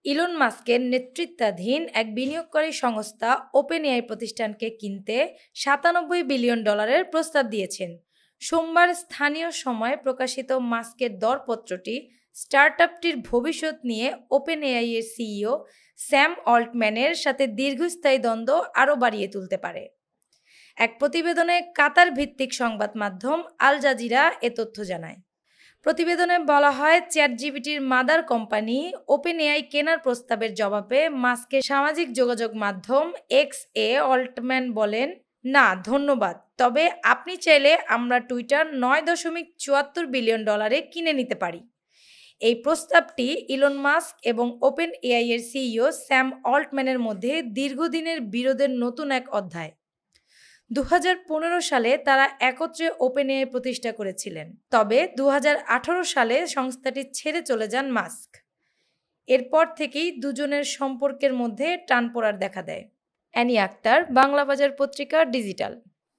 Elon মাস্কের নেতৃত্বাধীন এক বিনিয়োগকারী সংস্থা ওপেনএআই প্রতিষ্ঠানকে কিনতে $97 বিলিয়ন প্রস্তাব দিয়েছেন। সোমবার স্থানীয় সময় প্রকাশিত মাস্কের দরপত্রটি স্টার্টআপটির ভবিষ্যৎ নিয়ে ওপেনএআই এর সিইও স্যাম অল্টম্যানের সাথে দীর্ঘস্থায়ী দ্বন্দ্ব আরও বাড়িয়ে তুলতে পারে। এক প্রতিবেদনে কাতার ভিত্তিক সংবাদ মাধ্যম আল জাজিরা এ তথ্য জানায়। প্রতিবেদনে বলা হয়, চ্যাটজিপিটির মাদার কোম্পানি ওপেনএআই কেনার প্রস্তাবের জবাবে মাস্কের সামাজিক যোগাযোগ মাধ্যম এক্স এ অল্টম্যান বলেন, না ধন্যবাদ, তবে আপনি চাইলে আমরা টুইটার $9.74 বিলিয়ন কিনে নিতে পারি। এই প্রস্তাবটি ইলন মাস্ক এবং ওপেনএআই এর সিইও স্যাম অল্টম্যানের মধ্যে দীর্ঘদিনের বিরোধের নতুন এক অধ্যায়। 2015 সালে তারা একত্রে ওপেনএআই প্রতিষ্ঠা করেছিলেন, তবে 2018 সালে সংস্থাটি ছেড়ে চলে যান মাস্ক। এরপর থেকেই দুজনের সম্পর্কের মধ্যে টানপোড়েন দেখা দেয়। অ্যানি আক্তার, বাংলা বাজার পত্রিকা, ডিজিটাল।